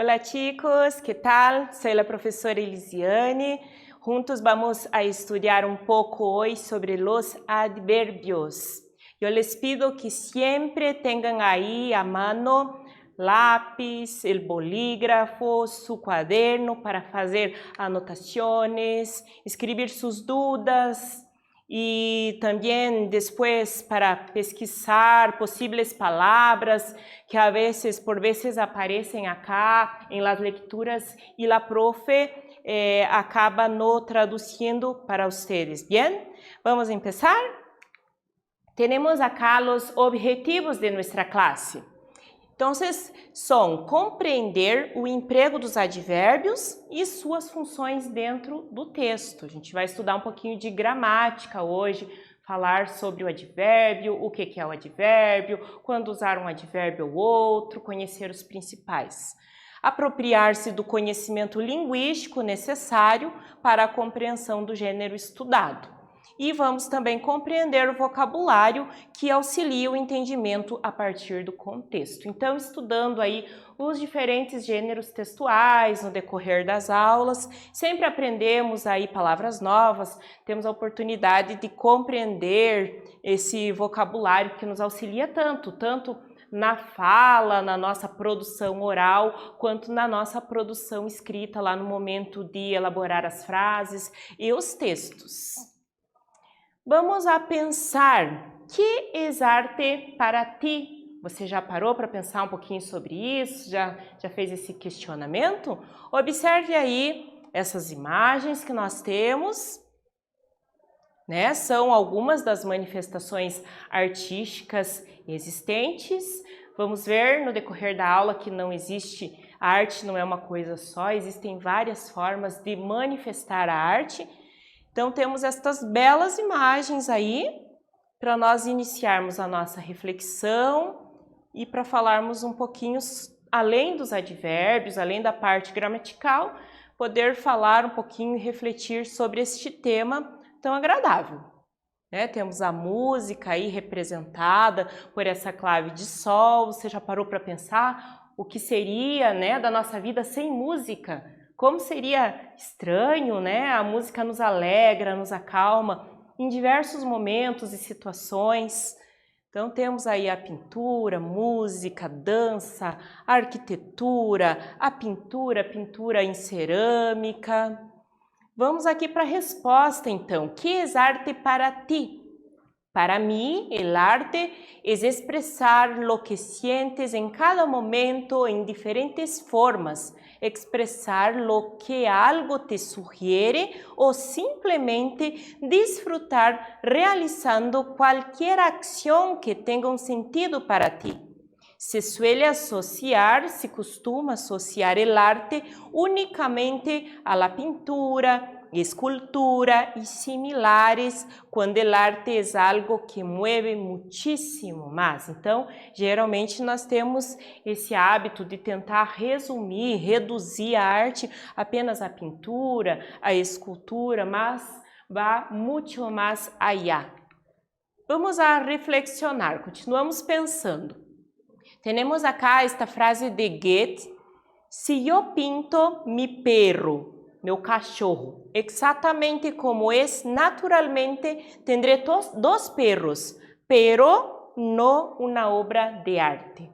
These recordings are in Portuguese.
Hola chicos, ¿qué tal? Soy la profesora Elisiane. Juntos vamos a estudiar un poco hoy sobre los adverbios. Yo les pido que siempre tengan ahí a mano lápiz, el bolígrafo, su cuaderno para fazer anotaciones, escribir sus dudas y también después para pesquisar posibles palabras que a veces, por veces aparecen acá en las lecturas y la profe acaba no traduciendo para ustedes. ¿Bien? Vamos a empezar. Tenemos acá los objetivos de nuestra clase. Entonces, são compreender o emprego dos advérbios e suas funções dentro do texto. A gente vai estudar um pouquinho de gramática hoje, falar sobre o advérbio, o que é o advérbio, quando usar um advérbio ou outro, conhecer os principais. Apropriar-se do conhecimento linguístico necessário para a compreensão do gênero estudado. E vamos também compreender o vocabulário que auxilia o entendimento a partir do contexto. Então, estudando aí os diferentes gêneros textuais no decorrer das aulas, sempre aprendemos aí palavras novas, temos a oportunidade de compreender esse vocabulário que nos auxilia tanto na fala, na nossa produção oral, quanto na nossa produção escrita lá no momento de elaborar as frases e os textos. Vamos a pensar, que é arte para ti? Você já parou para pensar um pouquinho sobre isso? Já fez esse questionamento? Observe aí essas imagens que nós temos, né? São algumas das manifestações artísticas existentes. Vamos ver no decorrer da aula que não existe, a arte não é uma coisa só, existem várias formas de manifestar a arte. Então, temos estas belas imagens aí para nós iniciarmos a nossa reflexão e para falarmos um pouquinho, além dos advérbios, além da parte gramatical, poder falar um pouquinho e refletir sobre este tema tão agradável. Né? Temos a música aí representada por essa clave de sol. Você já parou para pensar o que seria, né, da nossa vida sem música? Como seria estranho, né? A música nos alegra, nos acalma em diversos momentos e situações. Então temos aí a pintura, música, dança, arquitetura, a pintura em cerâmica. Vamos aqui para a resposta então. Que é arte para ti? Para mí, el arte es expresar lo que sientes en cada momento en diferentes formas, expresar lo que algo te sugiere o simplemente disfrutar realizando cualquier acción que tenga un sentido para ti. Se costuma asociar el arte únicamente a la pintura, escultura e similares, quando el arte é algo que mueve muitíssimo mais. Então, geralmente nós temos esse hábito de tentar resumir, reduzir a arte apenas à pintura, à escultura, mas vai muito mais allá. Vamos a reflexionar, continuamos pensando. Temos acá esta frase de Goethe: se eu pinto mi perro, meu cachorro, exatamente como é naturalmente, tendré dos perros, pero no una obra de arte.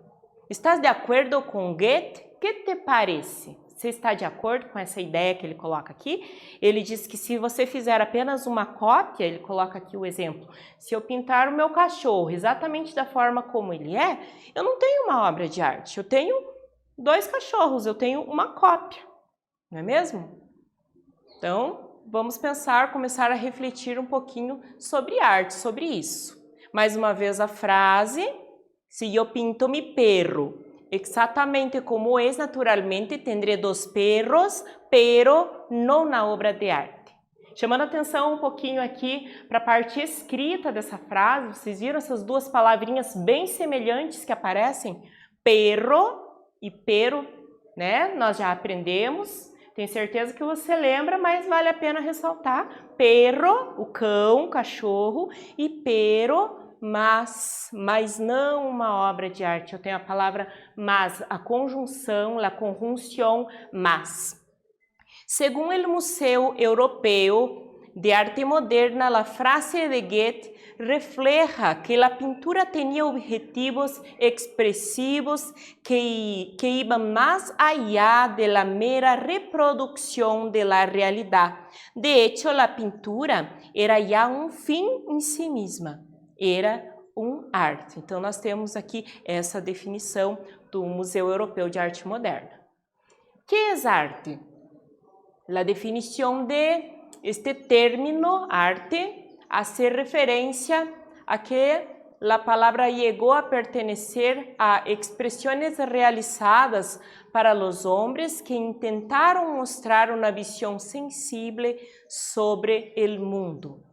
¿Estás de acordo com Goethe? Que te parece? Você está de acordo com essa ideia que ele coloca aqui? Ele diz que se você fizer apenas uma cópia, ele coloca aqui o exemplo, se eu pintar o meu cachorro exatamente da forma como ele é, eu não tenho uma obra de arte, eu tenho dois cachorros, eu tenho uma cópia, não é mesmo? Então, vamos pensar, começar a refletir um pouquinho sobre arte, sobre isso. Mais uma vez a frase, se eu pinto mi perro, exatamente como é naturalmente, tendré dos perros, pero não na obra de arte. Chamando a atenção um pouquinho aqui para a parte escrita dessa frase, vocês viram essas duas palavrinhas bem semelhantes que aparecem? Perro e pero, né? Nós já aprendemos. Tenho certeza que você lembra, mas vale a pena ressaltar. Perro, o cão, o cachorro, e pero, mas não uma obra de arte. Eu tenho a palavra mas, a conjunção, la conjunción mas. Según el Museo Europeo de Arte Moderna, la frase de Goethe refleja que la pintura tenía objetivos expresivos que iban más allá de la mera reproducción de la realidad. De hecho, la pintura era ya un fin en sí misma, era arte. Então, nós temos aqui essa definição do Museu Europeu de Arte Moderna. ¿Qué es arte? La definición de este término, arte, hace referencia a que la palabra llegó a pertenecer a expresiones realizadas para los hombres que intentaron mostrar una visión sensible sobre el mundo.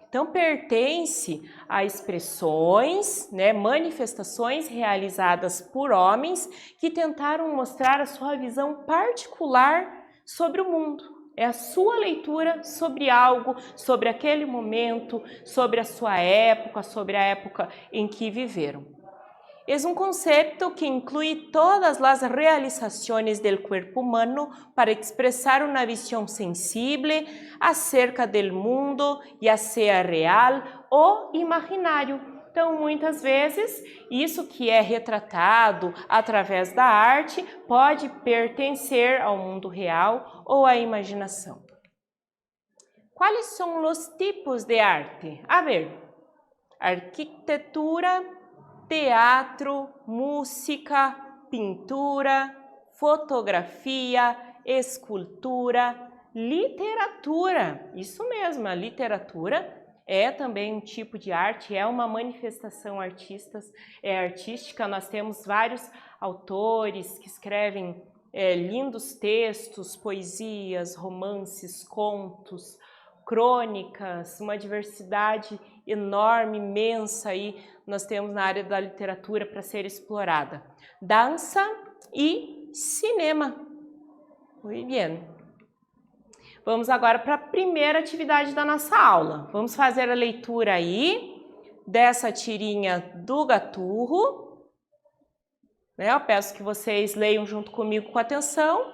Então, pertence a expressões, manifestações realizadas por homens que tentaram mostrar a sua visão particular sobre o mundo. É a sua leitura sobre algo, sobre aquele momento, sobre a sua época, sobre a época em que viveram. Es un concepto que incluye todas las realizaciones del cuerpo humano para expresar una visión sensible acerca del mundo, ya sea real ou imaginário. Então, muitas vezes, isso que é retratado através da arte pode pertencer ao mundo real ou à imaginação. Quais são os tipos de arte? A ver, arquitetura, teatro, música, pintura, fotografia, escultura, literatura. Isso mesmo, a literatura é também um tipo de arte, é uma manifestação artística. Nós temos vários autores que escrevem lindos textos, poesias, romances, contos, crônicas, uma diversidade enorme, imensa aí nós temos na área da literatura para ser explorada. Dança e cinema. Muito bem. Vamos agora para a primeira atividade da nossa aula. Vamos fazer a leitura aí dessa tirinha do Gaturro. Eu peço que vocês leiam junto comigo com atenção.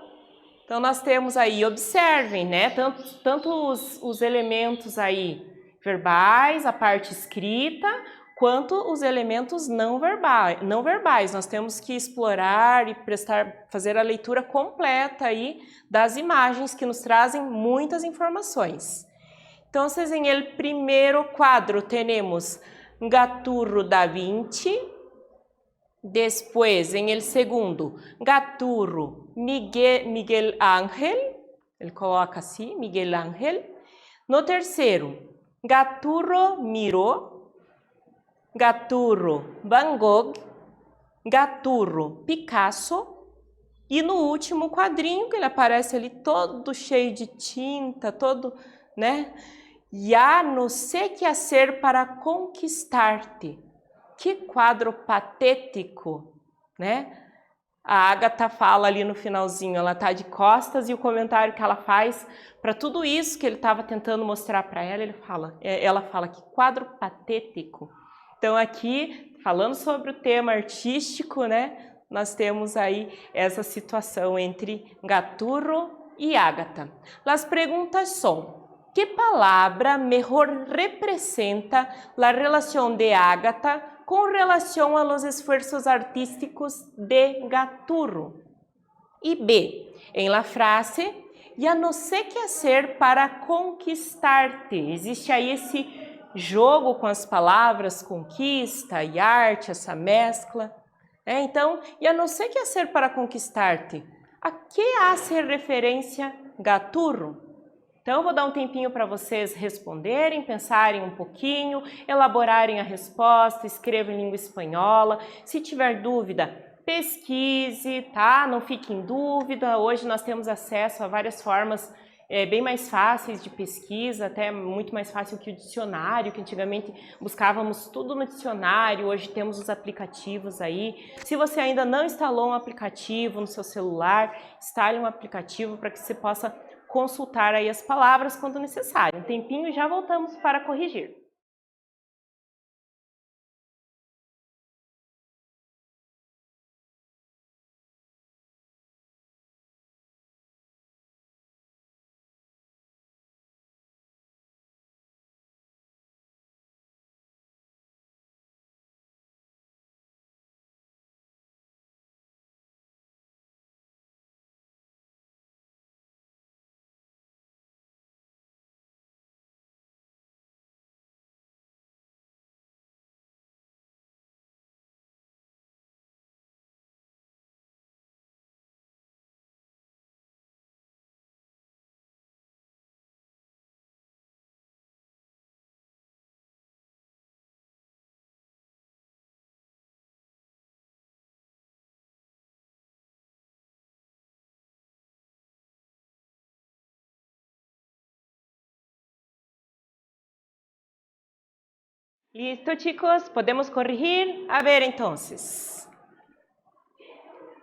Então, nós temos aí, observem, tanto os elementos aí verbais, a parte escrita, quanto os elementos não verbais. Nós temos que explorar e fazer a leitura completa aí das imagens que nos trazem muitas informações. Então, em el primeiro quadro temos Gaturro da Vinci, depois, em el segundo, Gaturro Miguel Ángel, ele coloca assim, Miguel Ángel. No terceiro, Gaturro Miró, Gaturro Van Gogh, Gaturro Picasso e no último quadrinho, que ele aparece ali todo cheio de tinta, todo, Ya no sé qué hacer para conquistar-te. Que quadro patético, A Agatha fala ali no finalzinho, ela está de costas e o comentário que ela faz para tudo isso que ele estava tentando mostrar para ela, ela fala que quadro patético. Então aqui, falando sobre o tema artístico, nós temos aí essa situação entre Gaturro e Agatha. As perguntas são: que palavra melhor representa a relação de Agatha com relação a los esfuerzos artísticos de Gaturro? E B, em la frase, ya no sé qué hacer para conquistar-te. Existe aí esse jogo com as palavras conquista e arte, essa mescla. Então, ya no sé qué hacer para conquistar-te. A que hace referência Gaturro? Então, eu vou dar um tempinho para vocês responderem, pensarem um pouquinho, elaborarem a resposta, escrevam em língua espanhola. Se tiver dúvida, pesquise, tá? Não fique em dúvida. Hoje nós temos acesso a várias formas bem mais fáceis de pesquisa, até muito mais fácil que o dicionário, que antigamente buscávamos tudo no dicionário, hoje temos os aplicativos aí. Se você ainda não instalou um aplicativo no seu celular, instale um aplicativo para que você possa consultar aí as palavras quando necessário. Um tempinho e já voltamos para corrigir. Listo, chicos? ¿Podemos corregir? A ver, entonces.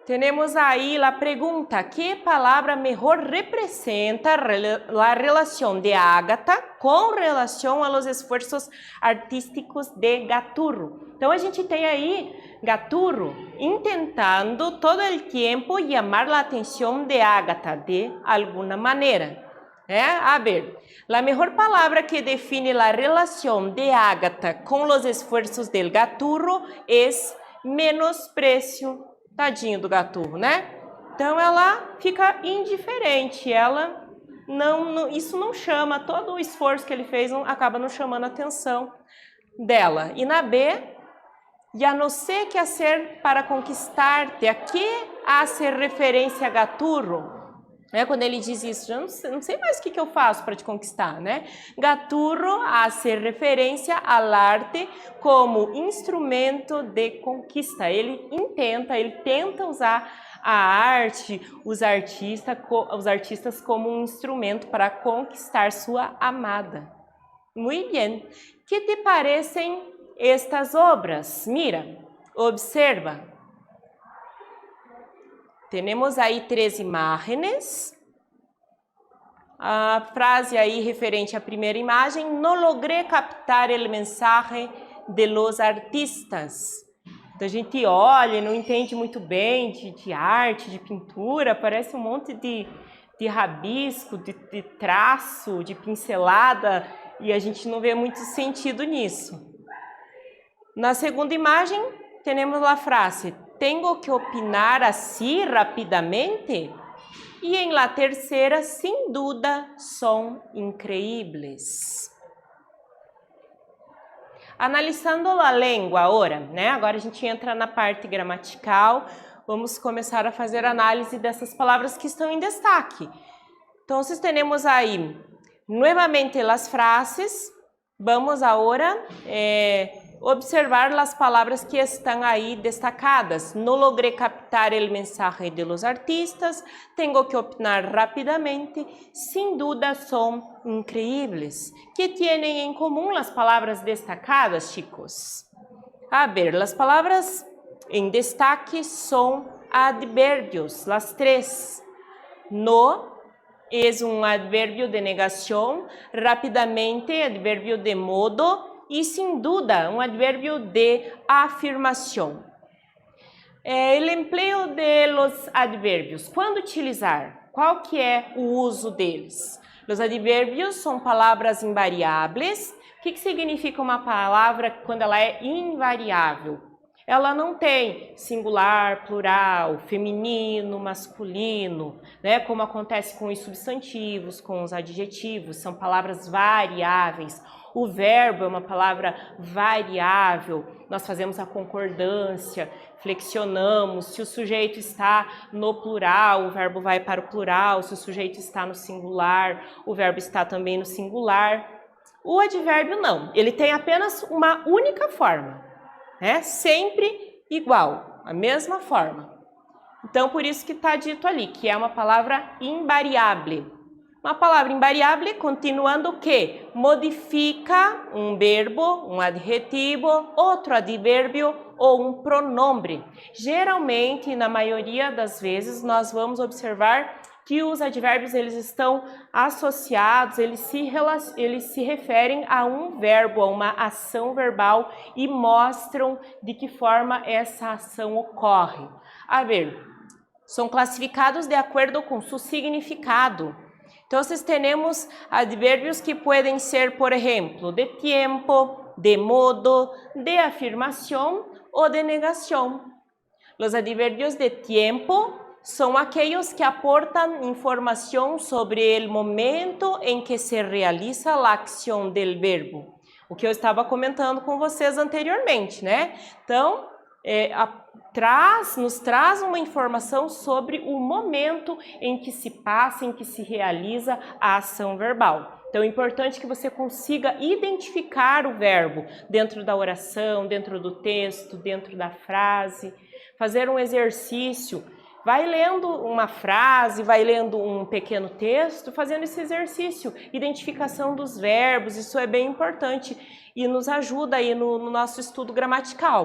Tenemos ahí la pregunta, ¿qué palabra mejor representa la relación de Ágata com relação a los esfuerzos artísticos de Gaturro? Então, a gente tem aí Gaturro intentando todo el tiempo llamar la atención de Ágata de alguna manera. A ver, la mejor palabra que define la relación de Ágata con los esfuerzos del Gaturro es menosprecio. Tadinho do Gaturro, né? Então ela fica indiferente, ela isso não chama, todo o esforço que ele fez acaba não chamando a atenção dela. E na B, ya no sé qué hacer para conquistarte, a que hace referência a Gaturro? Quando ele diz isso, eu não sei mais o que eu faço para te conquistar, né? Gaturro hace referência ao arte como instrumento de conquista. Ele tenta usar a arte, os artistas como um instrumento para conquistar sua amada. Muy bien. ¿Qué te parecen estas obras? Mira, observa. Temos aí 3 imagens. A frase aí referente à primeira imagem, no logré captar el mensaje de los artistas. Então a gente olha e não entende muito bem de arte, de pintura, parece um monte de rabisco, de traço, de pincelada, e a gente não vê muito sentido nisso. Na segunda imagem, temos a frase, tengo que opinar así rapidamente? E em la terceira, sem dúvida, são increíbles. Analisando a língua agora, né? Agora a gente entra na parte gramatical, vamos começar a fazer análise dessas palavras que estão em destaque. Então, temos aí, novamente, as frases. Vamos agora observar as palavras que estão aí destacadas. No logré captar el mensaje de los artistas, tengo que opinar rapidamente, sin duda son increíbles. ¿Qué tienen en común las palabras destacadas, chicos? A ver, las palabras en destaque son adverbios, las 3. No es un adverbio de negación, rapidamente, adverbio de modo, e sem dúvida, um advérbio de afirmação. O empleo de los advérbios. Quando utilizar? Qual que é o uso deles? Os advérbios são palavras invariáveis. O que significa uma palavra quando ela é invariável? Ela não tem singular, plural, feminino, masculino, né? Como acontece com os substantivos, com os adjetivos, são palavras variáveis. O verbo é uma palavra variável, nós fazemos a concordância, flexionamos, se o sujeito está no plural, o verbo vai para o plural, se o sujeito está no singular, o verbo está também no singular. O advérbio não, ele tem apenas uma única forma, né? Sempre igual, a mesma forma. Então, por isso que está dito ali, que é uma palavra invariável. Uma palavra invariável, continuando que modifica um verbo, um adjetivo, outro advérbio ou um pronome. Geralmente, na maioria das vezes, nós vamos observar que os advérbios eles estão associados, eles se referem a um verbo, a uma ação verbal e mostram de que forma essa ação ocorre. A ver, são classificados de acordo com seu significado. Então, temos advérbios que podem ser, por exemplo, de tempo, de modo, de afirmação ou de negação. Os advérbios de tempo são aqueles que aportam informação sobre o momento em que se realiza a ação do verbo. O que eu estava comentando com vocês anteriormente, né? Então, nos traz uma informação sobre o momento em que se passa, em que se realiza a ação verbal. Então, é importante que você consiga identificar o verbo dentro da oração, dentro do texto, dentro da frase, fazer um exercício. vai lendo uma frase, vai lendo um pequeno texto, fazendo esse exercício, identificação dos verbos, isso é bem importante e nos ajuda aí no nosso estudo gramatical.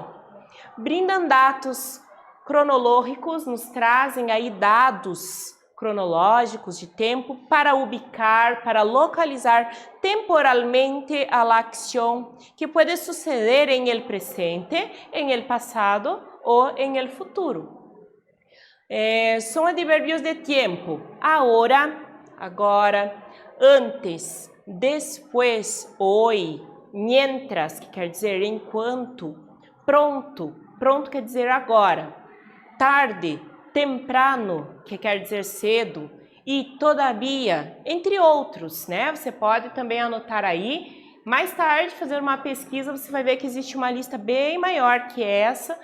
Brindam dados cronológicos, nos trazem aí dados cronológicos de tempo para ubicar, para localizar temporalmente a la acción que pode suceder em el presente, em el pasado ou em el futuro. São advérbios de tempo: ahora, agora, antes, después, hoy, mientras, que quer dizer enquanto, pronto, pronto quer dizer agora, tarde, temprano, que quer dizer cedo, e todavia, entre outros, né? Você pode também anotar aí. Mais tarde, fazer uma pesquisa, você vai ver que existe uma lista bem maior que essa.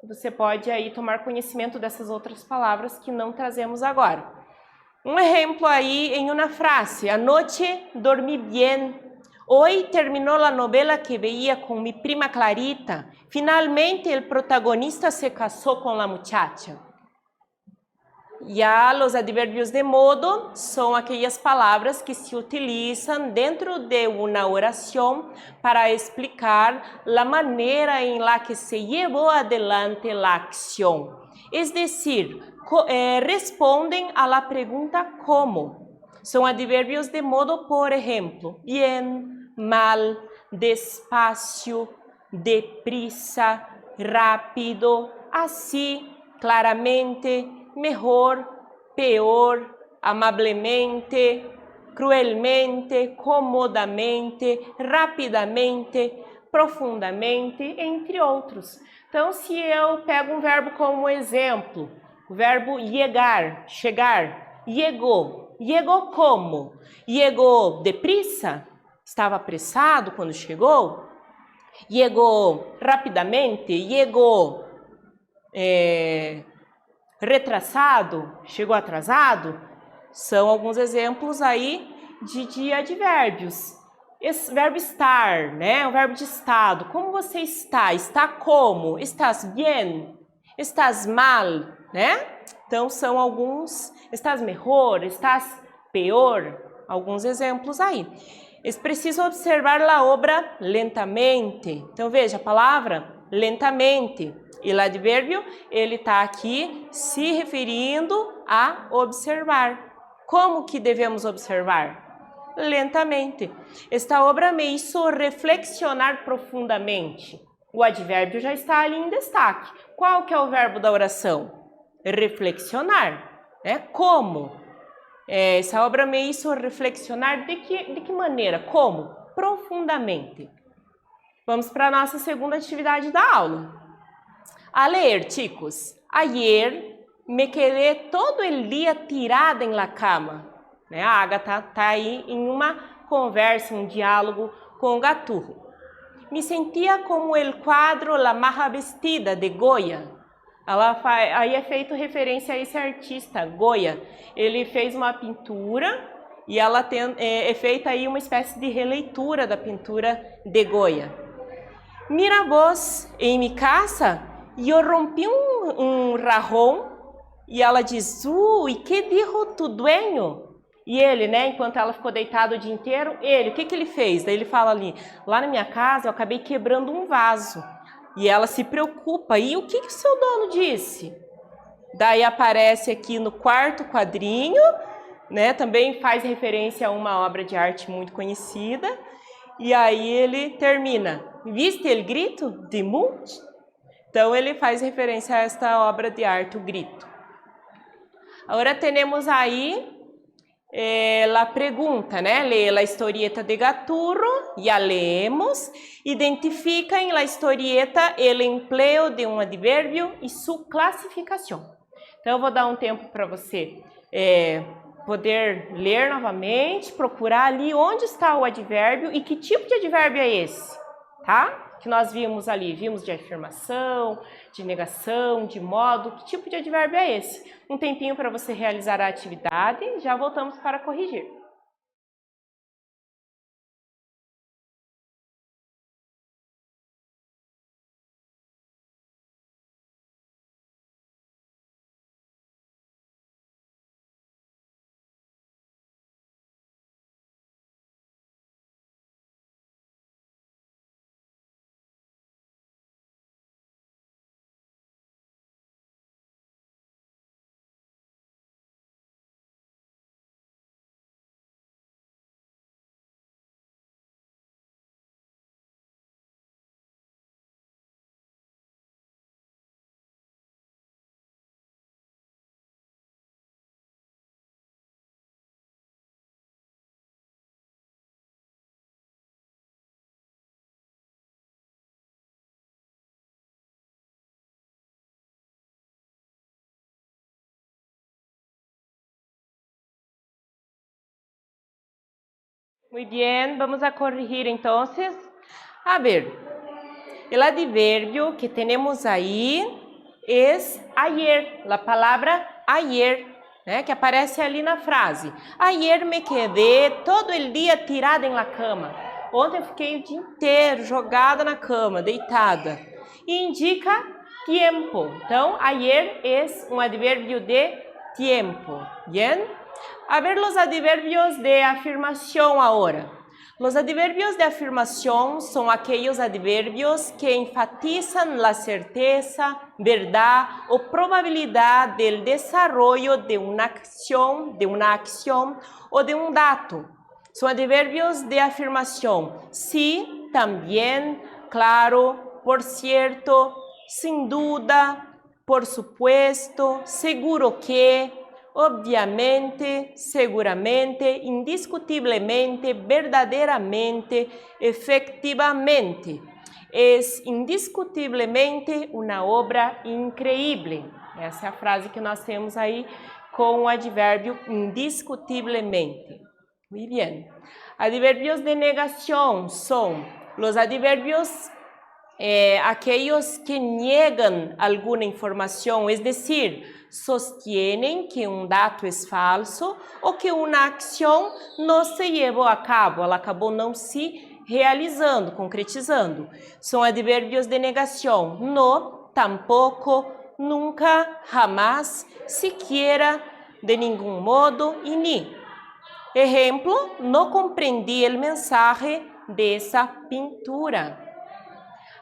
Você pode aí tomar conhecimento dessas outras palavras que não trazemos agora. Um exemplo aí em uma frase: anoche dormí bien. Hoy terminó la novela que veía con mi prima Clarita. Finalmente el protagonista se casó con la muchacha. Já os advérbios de modo são aquelas palavras que se utilizam dentro de uma oração para explicar a maneira em la que se llevou adelante a acção. Es decir, respondem a la pergunta como. São advérbios de modo, por exemplo, bien, mal, despacio, deprisa, rápido, assim, claramente, mejor, peor, amablemente, cruelmente, comodamente, rapidamente, profundamente, entre outros. Então, se eu pego um verbo como exemplo, o verbo llegar, chegar, llegó, llegó como? Llegó deprisa? Estava apressado quando chegou? Llegó rapidamente? Llegó retrasado, chegou atrasado? São alguns exemplos aí de advérbios. Esse verbo estar, né? O verbo de estado. Como você está? Está como? Estás bien? Estás mal? Né? Então, são alguns. Estás mejor? Estás peor? Alguns exemplos aí. É preciso observar a obra lentamente. Então, veja a palavra lentamente. E o advérbio, ele está aqui se referindo a observar. Como que devemos observar? Lentamente. Esta obra me hizo reflexionar profundamente. O advérbio já está ali em destaque. Qual que é o verbo da oração? Reflexionar. Né? Como? Essa obra me hizo reflexionar de que maneira? Como? Profundamente. Vamos para a nossa segunda atividade da aula. A ler, chicos. Ayer me quedé todo el día tirada en la cama. Né? A Agatha está aí em uma conversa, um diálogo com o Gaturro. Me sentia como el quadro La Maja Vestida, de Goya. Aí é feito referência a esse artista, Goya. Ele fez uma pintura e ela é feita aí uma espécie de releitura da pintura de Goya. Mira vos, em mi casa, eu rompi um rajón e ela diz, e que dijo tu dueño? E ele, né, enquanto ela ficou deitada o dia inteiro, o que ele fez? Daí ele fala ali, lá na minha casa eu acabei quebrando um vaso. E ela se preocupa, e o que o seu dono disse? Daí aparece aqui no quarto quadrinho, né, também faz referência a uma obra de arte muito conhecida. E aí ele termina, ¿viste el grito de Munch? Então ele faz referência a esta obra de arte, o Grito. Agora temos aí a pergunta, né? Lê a historieta de Gaturro, já leemos. Identifica na historieta o empleo de um advérbio e sua classificação. Então eu vou dar um tempo para você poder ler novamente, procurar ali onde está o advérbio e que tipo de advérbio é esse, tá? Que nós vimos ali, vimos de afirmação, de negação, de modo, que tipo de advérbio é esse? Um tempinho para você realizar a atividade, já voltamos para corrigir. Muy bien, vamos a corregir entonces. A ver, el adverbio que tenemos ahí es ayer, a palavra ayer, né, que aparece ali na frase. Ayer me quedé todo el dia tirada em la cama. Ontem eu fiquei o dia inteiro jogada na cama, deitada. E indica tiempo. Então, ayer es un adverbio de tiempo. Bien? A ver los adverbios de afirmación ahora. Los adverbios de afirmación son aquellos adverbios que enfatizan la certeza, verdad o probabilidad del desarrollo de una acción o de un dato. Son adverbios de afirmación. Sí, también, claro, por cierto, sin duda, por supuesto, seguro que, obviamente, seguramente, indiscutiblemente, verdaderamente, efectivamente. Es indiscutivelmente uma obra increíble. Essa é a frase que nós temos aí com o advérbio indiscutivelmente. Muy bien. Adverbios de negación son los adverbios aquellos que niegan alguna información, es decir, sostienen que un dato es falso o que una acción no se llevó a cabo, ela acabou não se realizando, concretizando. São adverbios de negação: no, tampoco, nunca, jamás, siquiera, de ningún modo e ni. Ejemplo, no comprendí el mensaje de esa pintura.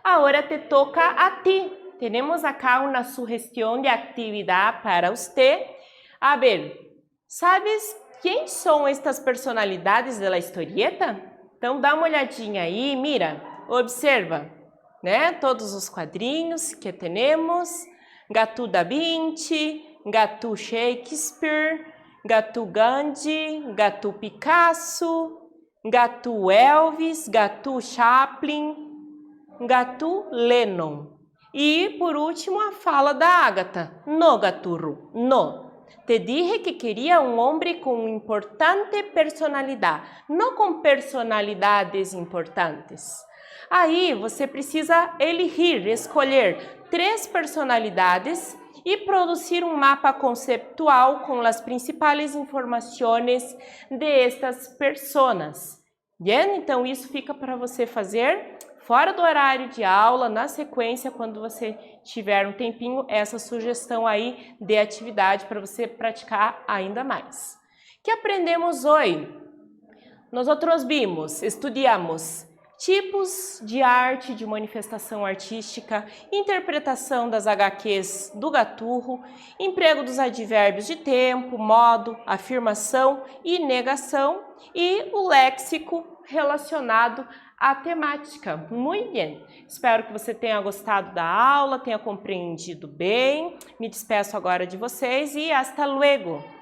Agora te toca a ti. Temos acá uma sugestão de atividade para você. A ver, sabes quem são estas personalidades da historieta? Então dá uma olhadinha aí, mira, observa, né? Todos os quadrinhos que temos: Gato da Vinci, Gato Shakespeare, Gato Gandhi, Gato Picasso, Gato Elvis, Gato Chaplin, Gato Lennon. E, por último, a fala da Ágata. No, gaturro, no. Te dije que queria um homem com importante personalidade, não com personalidades importantes. Aí, você precisa escolher 3 personalidades e produzir um mapa conceptual com as principais informações de estas personas. Bien? Então, isso fica para você fazer fora do horário de aula, na sequência, quando você tiver um tempinho, essa sugestão aí de atividade para você praticar ainda mais. O que aprendemos hoje? Nós estudamos tipos de arte, de manifestação artística, interpretação das HQs do Gaturro, emprego dos advérbios de tempo, modo, afirmação e negação e o léxico relacionado à temática. Muito bem. Espero que você tenha gostado da aula, tenha compreendido bem. Me despeço agora de vocês e hasta luego!